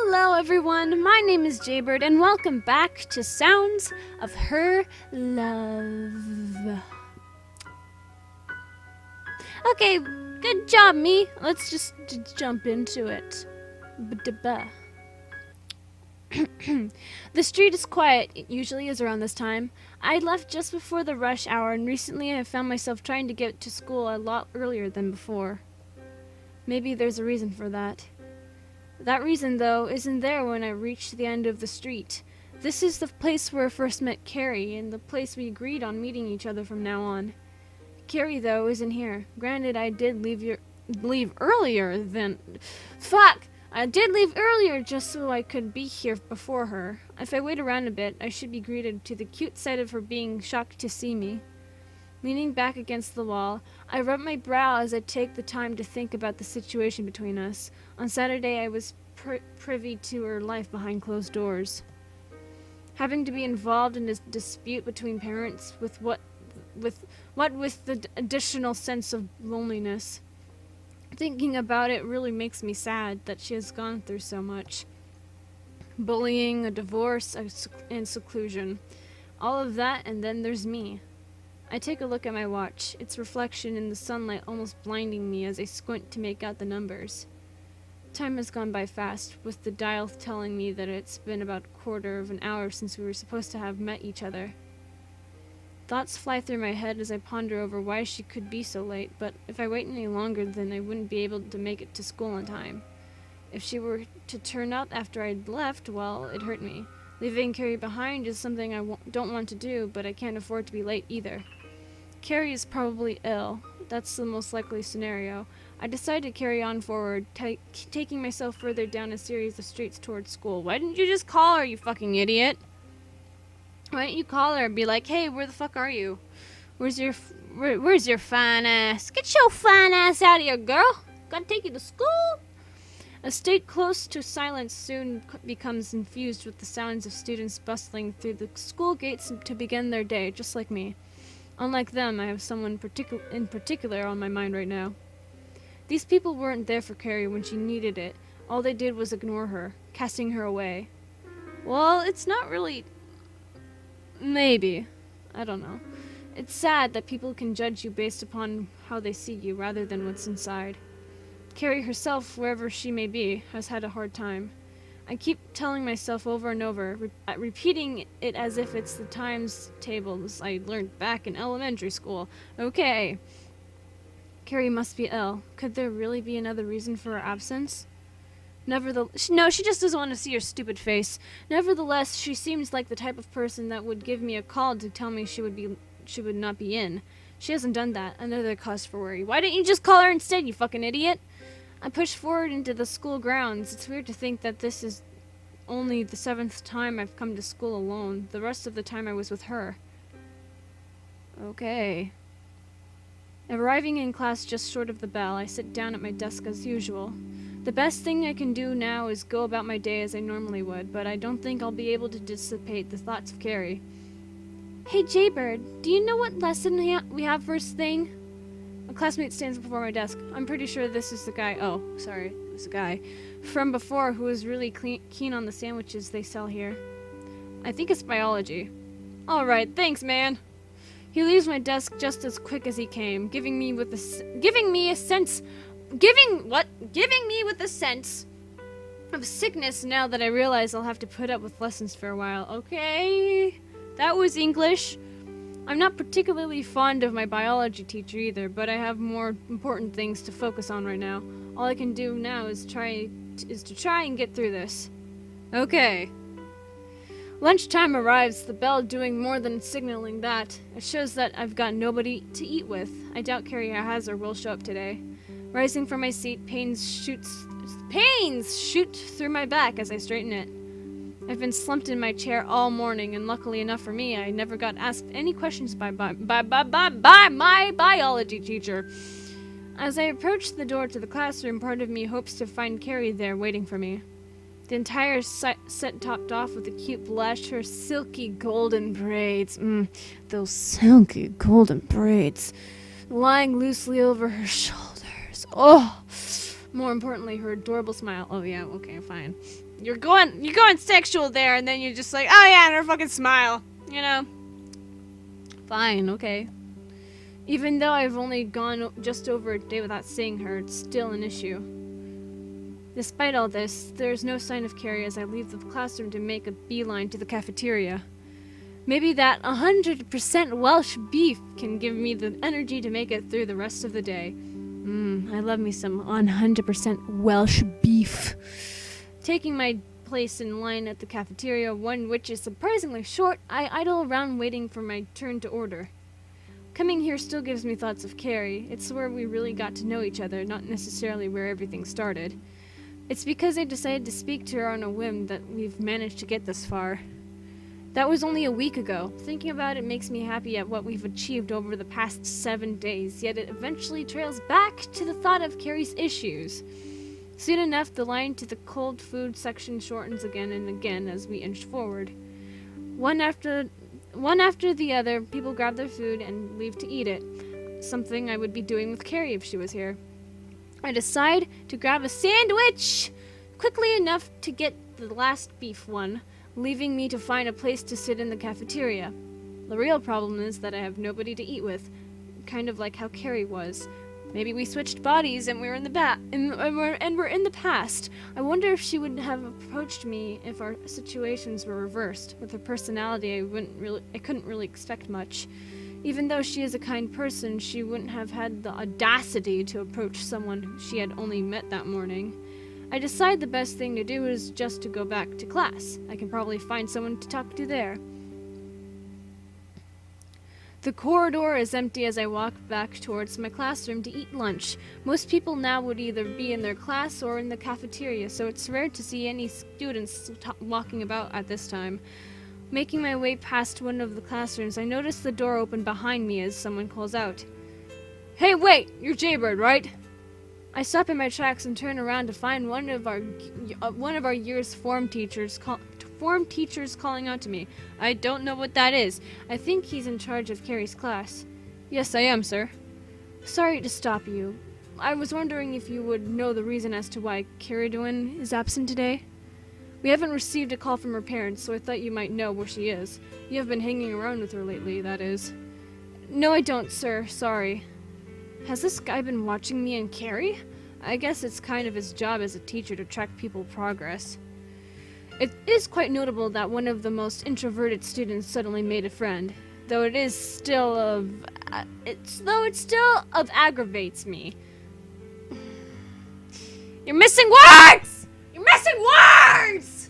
Hello everyone, my name is Jaybird and welcome back to Sounds of Her Love. Okay, good job me. Let's just jump into it. The street is quiet. It usually is around this time. I left just before the rush hour and recently I found myself trying to get to school a lot earlier than before. Maybe there's a reason for that. That reason, though, isn't there when I reached the end of the street. This is the place where I first met Carrie, and the place we agreed on meeting each other from now on. Carrie, though, isn't here. Granted, I did leave earlier than... Fuck! I did leave earlier just so I could be here before her. If I wait around a bit, I should be greeted to the cute sight of her being shocked to see me. Leaning back against the wall, I rub my brow as I take the time to think about the situation between us. On Saturday, I was privy to her life behind closed doors. Having to be involved in a dispute between parents with the additional sense of loneliness. Thinking about it really makes me sad that she has gone through so much. Bullying, a divorce, and seclusion. All of that, and then there's me. I take a look at my watch, its reflection in the sunlight almost blinding me as I squint to make out the numbers. Time has gone by fast, with the dial telling me that it's been about a quarter of an hour since we were supposed to have met each other. Thoughts fly through my head as I ponder over why she could be so late, but if I wait any longer then I wouldn't be able to make it to school in time. If she were to turn up after I'd left, well, it hurt me. Leaving Carrie behind is something I don't want to do, but I can't afford to be late either. Carrie is probably ill. That's the most likely scenario. I decide to carry on forward, taking myself further down a series of streets towards school. Why didn't you just call her, you fucking idiot? Why didn't you call her and be like, hey, where the fuck are you? Where's your fine ass? Get your fine ass out of here, girl. Gotta take you to school. A state close to silence soon becomes infused with the sounds of students bustling through the school gates to begin their day, just like me. Unlike them, I have someone in particular on my mind right now. These people weren't there for Carrie when she needed it. All they did was ignore her, casting her away. Well, it's not really... Maybe. I don't know. It's sad that people can judge you based upon how they see you rather than what's inside. Carrie herself, wherever she may be, has had a hard time. I keep telling myself over and over, repeating it as if it's the times tables I learned back in elementary school. Okay. Carrie must be ill. Could there really be another reason for her absence? No, she just doesn't want to see your stupid face. Nevertheless, she seems like the type of person that would give me a call to tell me she would not be in. She hasn't done that. Another cause for worry. Why didn't you just call her instead, you fucking idiot? I push forward into the school grounds. It's weird to think that this is only the 7th time I've come to school alone. The rest of the time I was with her. Okay. Arriving in class just short of the bell, I sit down at my desk as usual. The best thing I can do now is go about my day as I normally would, but I don't think I'll be able to dissipate the thoughts of Carrie. Hey Jaybird, do you know what lesson we have first thing? A classmate stands before my desk. I'm pretty sure this is the guy. Oh, sorry, this guy from before who is really keen on the sandwiches they sell here. I think it's biology. All right, thanks, man. He leaves my desk just as quick as he came, giving me with a sense of sickness now that I realize I'll have to put up with lessons for a while. Okay, that was English. I'm not particularly fond of my biology teacher either, but I have more important things to focus on right now. All I can do now is to try and get through this. Okay. Lunchtime arrives, the bell doing more than signaling that. It shows that I've got nobody to eat with. I doubt Carrie has or will show up today. Rising from my seat, pains shoot through my back as I straighten it. I've been slumped in my chair all morning, and luckily enough for me, I never got asked any questions by my biology teacher. As I approach the door to the classroom, part of me hopes to find Carrie there waiting for me. The entire set topped off with a cute blush, her silky golden braids. Those silky golden braids. Lying loosely over her shoulders. Oh, More importantly, her adorable smile. Oh yeah, okay, fine. You're going sexual there, and then you're just like, oh yeah, and her fucking smile. You know? Fine, okay. Even though I've only gone just over a day without seeing her, it's still an issue. Despite all this, there is no sign of Carrie as I leave the classroom to make a beeline to the cafeteria. Maybe that 100% Welsh beef can give me the energy to make it through the rest of the day. I love me some 100% Welsh beef. Taking my place in line at the cafeteria, one which is surprisingly short, I idle around waiting for my turn to order. Coming here still gives me thoughts of Carrie. It's where we really got to know each other, not necessarily where everything started. It's because I decided to speak to her on a whim that we've managed to get this far. That was only a week ago. Thinking about it makes me happy at what we've achieved over the past 7 days, yet it eventually trails back to the thought of Carrie's issues. Soon enough, the line to the cold food section shortens again and again as we inch forward. One after the other, people grab their food and leave to eat it, something I would be doing with Carrie if she was here. I decide to grab a sandwich quickly enough to get the last beef one, leaving me to find a place to sit in the cafeteria. The real problem is that I have nobody to eat with, kind of like how Carrie was. Maybe we switched bodies and we're in the past. I wonder if she would have approached me if our situations were reversed. With her personality, I couldn't really expect much. Even though she is a kind person, she wouldn't have had the audacity to approach someone she had only met that morning. I decide the best thing to do is just to go back to class. I can probably find someone to talk to there. The corridor is empty as I walk back towards my classroom to eat lunch. Most people now would either be in their class or in the cafeteria, so it's rare to see any students walking about at this time. Making my way past one of the classrooms, I notice the door open behind me as someone calls out, "Hey, wait! You're Jaybird, right?" I stop in my tracks and turn around to find one of our year's form teachers calling out to me. I don't know what that is. I think he's in charge of Carrie's class. Yes, I am, sir. Sorry to stop you. I was wondering if you would know the reason as to why Carrie Dwyn is absent today. We haven't received a call from her parents, so I thought you might know where she is. You have been hanging around with her lately, that is. No, I don't, sir. Sorry. Has this guy been watching me and Carrie? I guess it's kind of his job as a teacher to track people's progress. It is quite notable that one of the most introverted students suddenly made a friend, though it still aggravates me. You're missing words! You're missing words!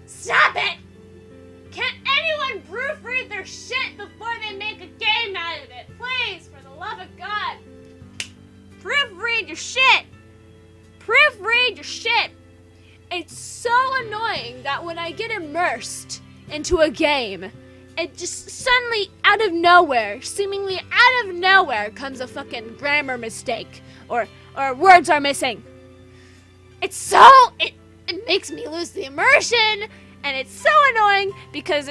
Stop it! Can't anyone proofread their shit before they make a game out of it? Please, for the love of God. Proofread your shit! Proofread your shit! It's so annoying that when I get immersed into a game, it just suddenly, out of nowhere, seemingly out of nowhere, comes a fucking grammar mistake, or words are missing. It makes me lose the immersion, and it's so annoying because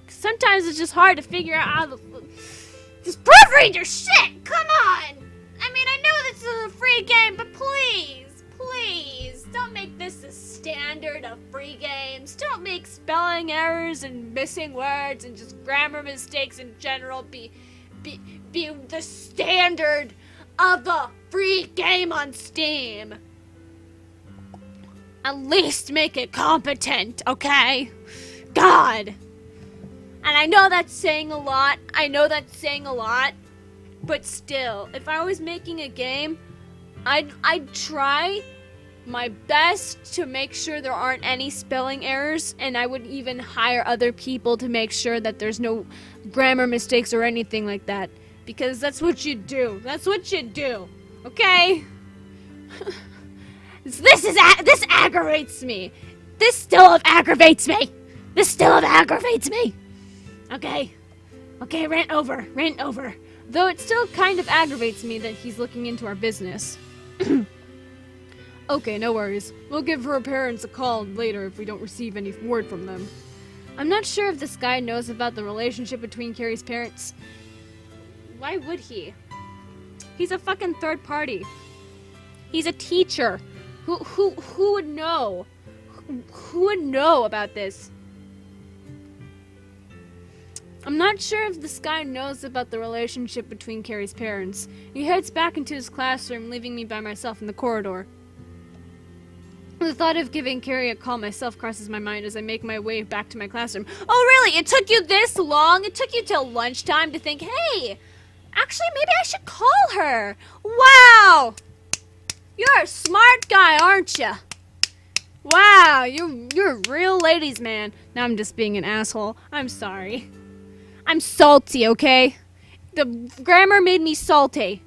sometimes it's just hard to figure out how to just proofread your shit. Come on. I mean, I know this is a free game, but please, don't make this the standard of free games. Don't make spelling errors and missing words and just grammar mistakes in general be the standard of a free game on Steam. At least make it competent, okay? God. And I know that's saying a lot. But still, if I was making a game, I'd try my best to make sure there aren't any spelling errors, and I would even hire other people to make sure that there's no grammar mistakes or anything like that. Because that's what you do. Okay? This aggravates me. This still aggravates me. Okay, rant over. Though it still kind of aggravates me that he's looking into our business. Okay, no worries. We'll give her parents a call later if we don't receive any word from them. I'm not sure if this guy knows about the relationship between Carrie's parents. Why would he? He's a fucking third party. He's a teacher. Who would know? Who would know about this? I'm not sure if this guy knows about the relationship between Carrie's parents. He heads back into his classroom, leaving me by myself in the corridor. The thought of giving Carrie a call myself crosses my mind as I make my way back to my classroom. Oh really? It took you this long? It took you till lunchtime to think, hey, actually maybe I should call her. Wow! You're a smart guy, aren't you? Wow, you're a real ladies' man. Now I'm just being an asshole. I'm sorry. I'm salty, okay? The grammar made me salty.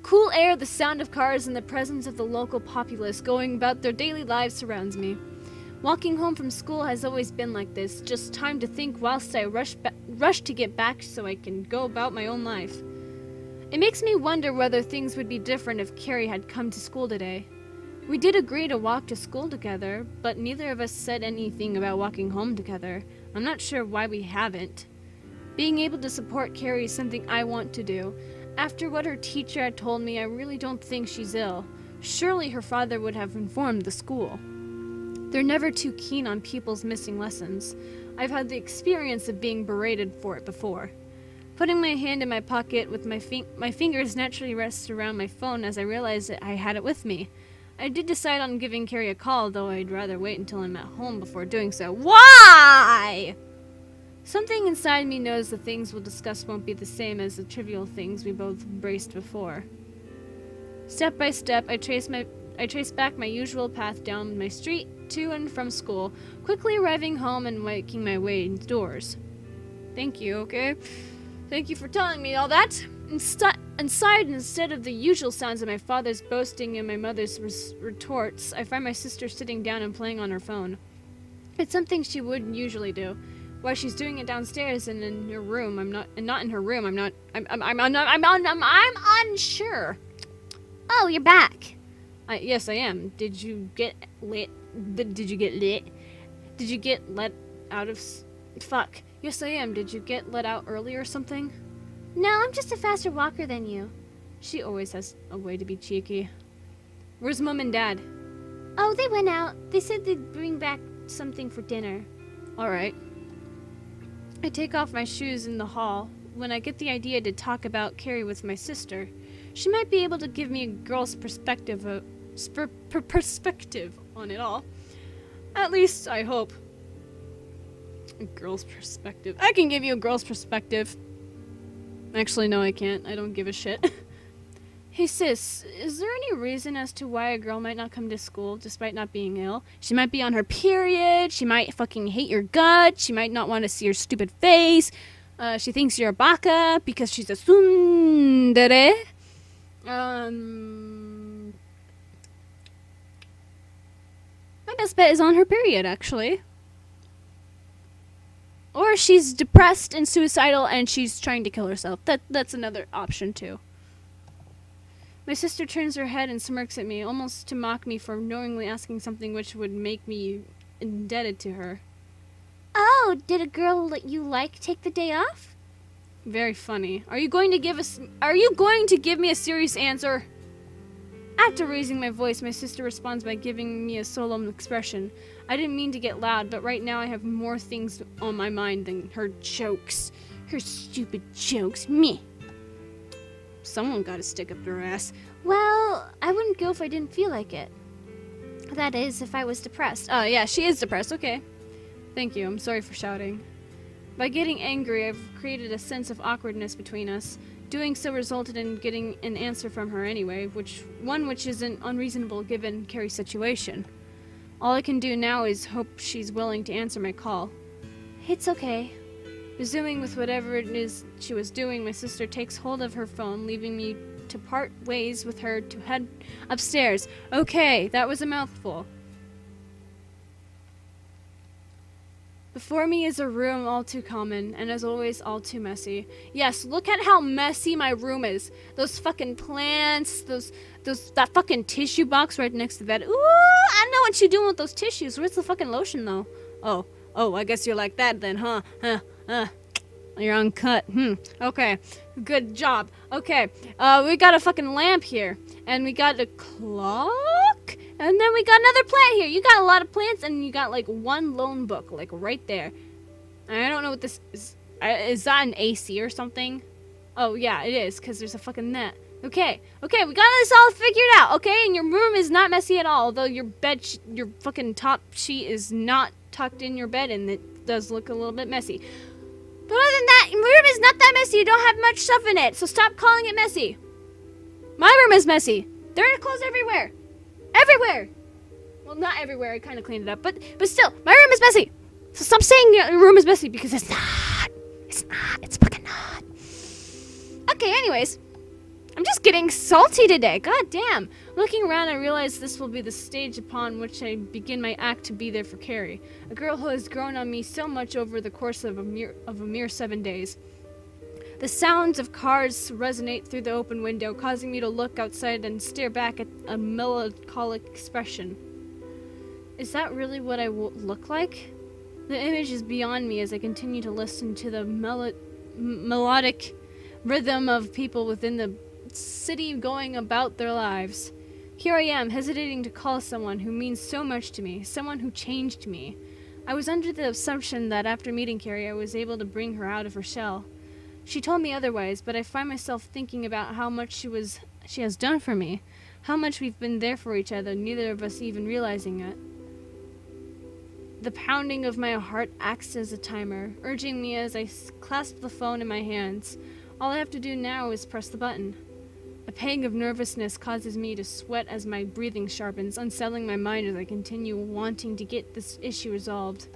Cool air, the sound of cars, and the presence of the local populace going about their daily lives surrounds me. Walking home from school has always been like this, just time to think whilst I rush to get back so I can go about my own life. It makes me wonder whether things would be different if Carrie had come to school today. We did agree to walk to school together, but neither of us said anything about walking home together. I'm not sure why we haven't. Being able to support Carrie is something I want to do. After what her teacher had told me, I really don't think she's ill. Surely her father would have informed the school. They're never too keen on pupils missing lessons. I've had the experience of being berated for it before. Putting my hand in my pocket with my fingers naturally rest around my phone as I realized that I had it with me. I did decide on giving Carrie a call, though I'd rather wait until I'm at home before doing so. Why? Something inside me knows the things we'll discuss won't be the same as the trivial things we both embraced before. Step by step, I trace back my usual path down my street to and from school, quickly arriving home and making my way indoors. Thank you, okay? Thank you for telling me all that. Inside, instead of the usual sounds of my father's boasting and my mother's retorts, I find my sister sitting down and playing on her phone. It's something she wouldn't usually do. Why she's doing it downstairs and in her room, I'm not in her room. I'm unsure. Oh, you're back. Yes, I am. Did you get lit? Did you get lit? Did you get let out of? Fuck. Yes, I am. Did you get let out early or something? No, I'm just a faster walker than you. She always has a way to be cheeky. Where's Mom and Dad? Oh, they went out. They said they'd bring back something for dinner. All right. I take off my shoes in the hall when I get the idea to talk about Carrie with my sister. She might be able to give me a girl's perspective on it all. At least, I hope. A girl's perspective. I can give you a girl's perspective. Actually, no, I can't. I don't give a shit. Hey sis, is there any reason as to why a girl might not come to school despite not being ill? She might be on her period, she might fucking hate your gut, she might not want to see your stupid face, she thinks you're a baka because she's a tsundere. My best bet is on her period, actually. Or she's depressed and suicidal and she's trying to kill herself. That's another option, too. My sister turns her head and smirks at me, almost to mock me for knowingly asking something which would make me indebted to her. Oh, did a girl that you like take the day off? Very funny. Are you going to give me a serious answer? After raising my voice, my sister responds by giving me a solemn expression. I didn't mean to get loud, but right now I have more things on my mind than her jokes. Her stupid jokes. Me. Someone gotta stick up their ass. Well, I wouldn't go if I didn't feel like it. That is, if I was depressed. Oh, yeah, she is depressed. Okay. Thank you. I'm sorry for shouting. By getting angry, I've created a sense of awkwardness between us. Doing so resulted in getting an answer from her anyway, which isn't unreasonable given Carrie's situation. All I can do now is hope she's willing to answer my call. It's okay. Resuming with whatever it is she was doing, my sister takes hold of her phone, leaving me to part ways with her to head upstairs. Okay, that was a mouthful. Before me is a room all too common, and as always, all too messy. Yes, look at how messy my room is. Those fucking plants, that fucking tissue box right next to the bed. Ooh, I know what you're doing with those tissues. Where's the fucking lotion, though? Oh, I guess you're like that then, huh? You're uncut. Okay. Good job. Okay, we got a fucking lamp here, and we got a clock, and then we got another plant here. You got a lot of plants, and you got like one lone book, like right there. I don't know what this is. Is that an AC or something? Oh yeah, it is, because there's a fucking net. Okay, we got this all figured out, okay? And your room is not messy at all, although your bed, your fucking top sheet is not tucked in your bed, and it does look a little bit messy. But other than that, your room is not that messy. You don't have much stuff in it, so stop calling it messy. My room is messy. There are clothes everywhere. Everywhere. Well, not everywhere. I kind of cleaned it up, but still, my room is messy. So stop saying your room is messy, because it's not. It's not. It's fucking not. Okay, anyways. I'm just getting salty today. God damn. Looking around, I realize this will be the stage upon which I begin my act to be there for Carrie, a girl who has grown on me so much over the course of a mere 7 days. The sounds of cars resonate through the open window, causing me to look outside and stare back at a melancholic expression. Is that really what I look like? The image is beyond me as I continue to listen to the melodic rhythm of people within the city going about their lives. Here I am, hesitating to call someone who means so much to me, someone who changed me. I was under the assumption that after meeting Carrie, I was able to bring her out of her shell. She told me otherwise, but I find myself thinking about how much she has done for me, how much we've been there for each other, neither of us even realizing it. The pounding of my heart acts as a timer, urging me as I clasp the phone in my hands. All I have to do now is press the button. A pang of nervousness causes me to sweat as my breathing sharpens, unsettling my mind as I continue wanting to get this issue resolved.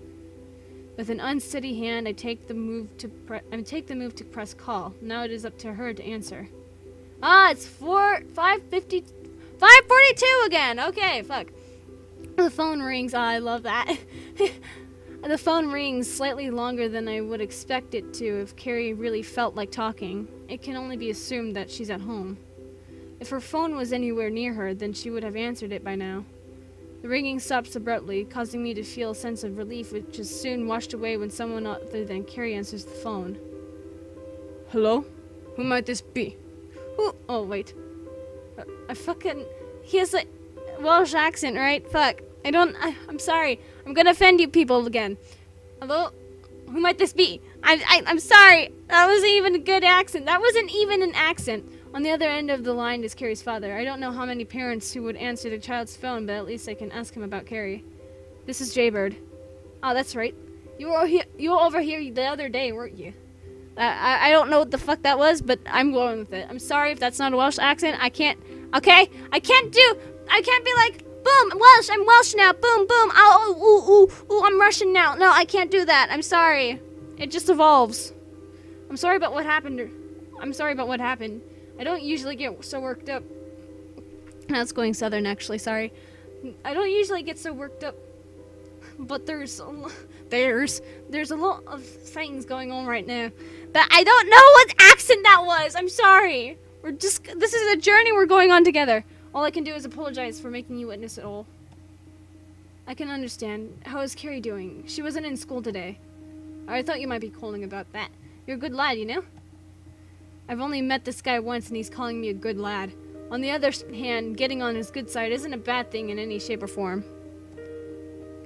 With an unsteady hand, I take the move to press call. Now it is up to her to answer. It's 5:42 again. Okay, fuck. The phone rings. I love that. The phone rings slightly longer than I would expect it to if Carrie really felt like talking. It can only be assumed that she's at home. If her phone was anywhere near her, then she would have answered it by now. The ringing stops abruptly, causing me to feel a sense of relief, which is soon washed away when someone other than Carrie answers the phone. Hello? Who might this be? Oh, wait. He has a Welsh accent, right? Fuck. I'm sorry. I'm gonna offend you people again. Hello? Who might this be? I'm sorry. That wasn't even a good accent. That wasn't even an accent. On the other end of the line is Carrie's father. I don't know how many parents who would answer their child's phone, but at least I can ask him about Carrie. This is Jaybird. Oh, that's right. You were over here the other day, weren't you? I don't know what the fuck that was, but I'm going with it. I'm sorry if that's not a Welsh accent. I can't, okay? I can't be like, boom, Welsh, I'm Welsh now, boom, boom, ooh, I'm Russian now. No, I can't do that. I'm sorry. It just evolves. I'm sorry about what happened. I don't usually get so worked up. That's going southern, actually, sorry. I don't usually get so worked up, but there's a lot of things going on right now that I don't know what accent that was. I'm sorry. This is a journey we're going on together. All I can do is apologize for making you witness it all. I can understand. How is Carrie doing? She wasn't in school today. I thought you might be calling about that. You're a good lad, you know? I've only met this guy once and he's calling me a good lad. On the other hand, getting on his good side isn't a bad thing in any shape or form.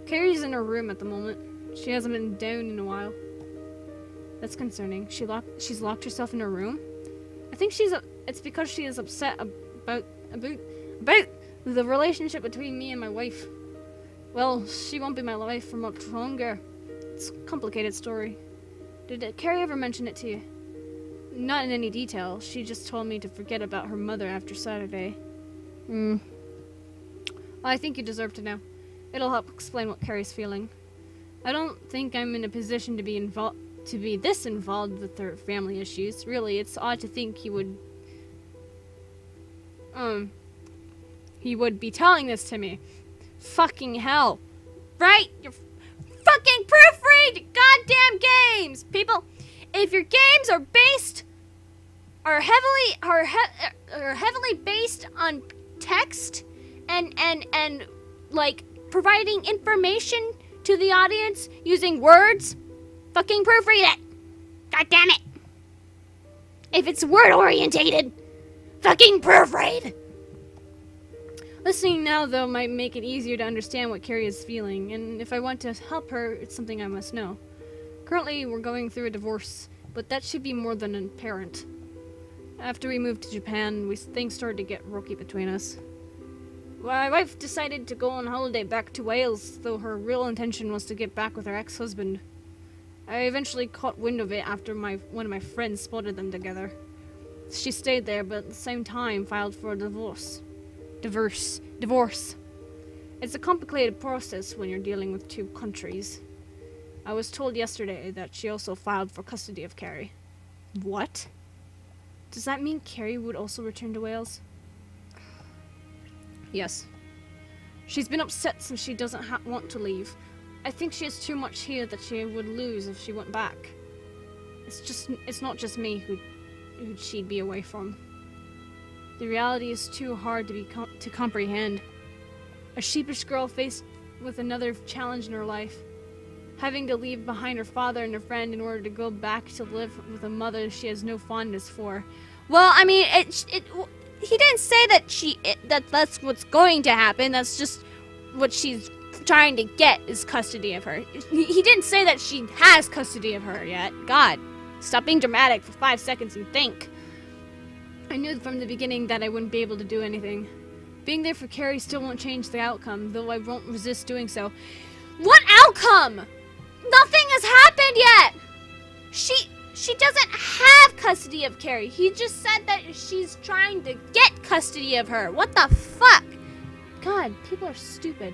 Carrie's in her room at the moment. She hasn't been down in a while. That's concerning. She's locked herself in her room? I think it's because she is upset about the relationship between me and my wife. Well, she won't be my wife for much longer. It's a complicated story. Did Carrie ever mention it to you? Not in any detail. She just told me to forget about her mother after Saturday. Well, I think you deserve to know. It'll help explain what Carrie's feeling. I don't think I'm in a position to be this involved with her family issues. Really, it's odd to think he would be telling this to me. Fucking hell. Right? You're fucking proofread goddamn games! People, if your games are heavily based on text and like providing information to the audience using words, fucking proofread it. God damn it. if it's word-orientated. Fucking proofread! Listening now, though, might make it easier to understand what Carrie is feeling, and if I want to help her, it's something I must know. Currently, we're going through a divorce, but that should be more than apparent. After we moved to Japan, things started to get rocky between us. My wife decided to go on holiday back to Wales, though her real intention was to get back with her ex-husband. I eventually caught wind of it after one of my friends spotted them together. She stayed there, but at the same time filed for a divorce. Divorce. It's a complicated process when you're dealing with two countries. I was told yesterday that she also filed for custody of Carrie. What? Does that mean Carrie would also return to Wales? Yes. She's been upset since she doesn't want to leave. I think she has too much here that she would lose if she went back. It's not just me who she'd be away from. The reality is too hard to comprehend. A sheepish girl faced with another challenge in her life. Having to leave behind her father and her friend in order to go back to live with a mother she has no fondness for. Well, I mean, he didn't say that that's what's going to happen. That's just what she's trying to get is custody of her. He didn't say that she has custody of her yet. God, stop being dramatic for 5 seconds and think. I knew from the beginning that I wouldn't be able to do anything. Being there for Carrie still won't change the outcome, though I won't resist doing so. What outcome? Nothing has happened yet! She doesn't have custody of Carrie. He just said that she's trying to get custody of her. What the fuck? God, people are stupid.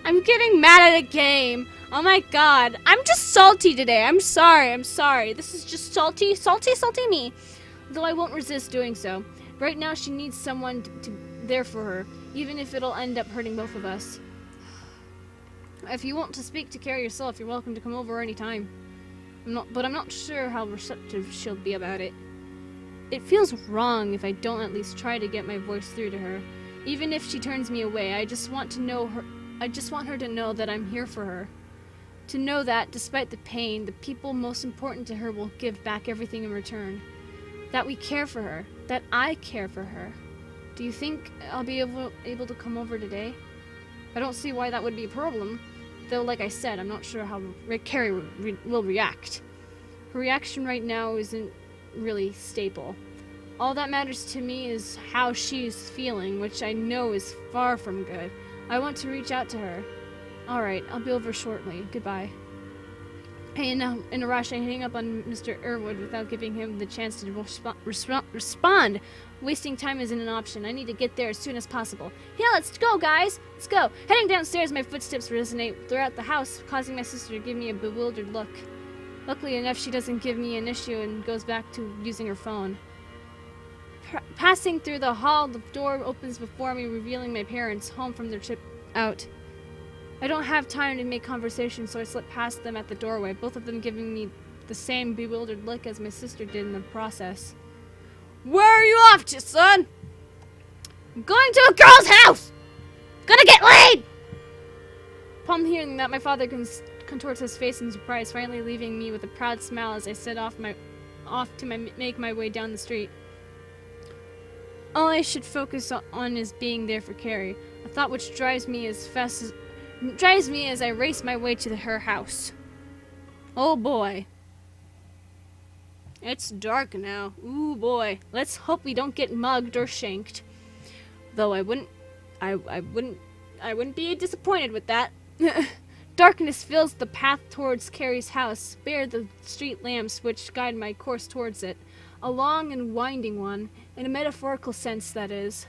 I'm getting mad at a game. Oh my god. I'm just salty today. I'm sorry. This is just salty me. Though I won't resist doing so. Right now she needs someone there for her, even if it'll end up hurting both of us. If you want to speak to Carrie yourself, you're welcome to come over anytime. But I'm not sure how receptive she'll be about it. It feels wrong if I don't at least try to get my voice through to her. Even if she turns me away, I just want her to know that I'm here for her. To know that, despite the pain, the people most important to her will give back everything in return. That we care for her. That I care for her. Do you think I'll be able to come over today? I don't see why that would be a problem. Though, like I said, I'm not sure how Carrie will react. Her reaction right now isn't really stable. All that matters to me is how she's feeling, which I know is far from good. I want to reach out to her. Alright, I'll be over shortly. Goodbye. Hey, now, in a rush, I hang up on Mr. Irwood without giving him the chance to respond. Wasting time isn't an option. I need to get there as soon as possible. Yeah, let's go, guys! Let's go! Heading downstairs, my footsteps resonate throughout the house, causing my sister to give me a bewildered look. Luckily enough, she doesn't give me an issue and goes back to using her phone. Passing through the hall, the door opens before me, revealing my parents, home from their trip out. I don't have time to make conversation, so I slip past them at the doorway, both of them giving me the same bewildered look as my sister did in the process. Where are you off to, son? I'm going to a girl's house! Gonna get laid! Upon hearing that, my father contorts his face in surprise, finally leaving me with a proud smile as I set off to make my way down the street. All I should focus on is being there for Carrie, a thought which drives me as I race my way to her house. Oh boy. It's dark now. Ooh boy. Let's hope we don't get mugged or shanked. Though I wouldn't be disappointed with that. Darkness fills the path towards Carrie's house, bare the street lamps which guide my course towards it. A long and winding one, in a metaphorical sense, that is.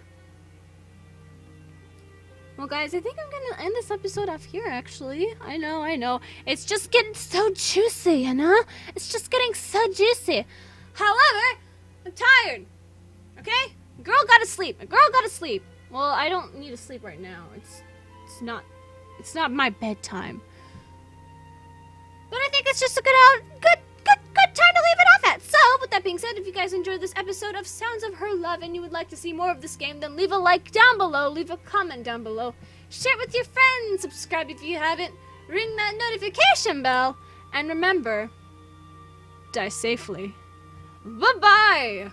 Well, guys, I think I'm gonna end this episode off here, actually. I know. It's just getting so juicy, you know? It's just getting so juicy. However, I'm tired. Okay? A girl gotta sleep. Well, I don't need to sleep right now. It's not my bedtime. But I think it's just a good time to leave it off at. So, with that being said, if you guys enjoyed this episode of Sounds of Her Love and you would like to see more of this game, then leave a like down below, leave a comment down below, share it with your friends, subscribe if you haven't, ring that notification bell, and remember, die safely. Bye-bye!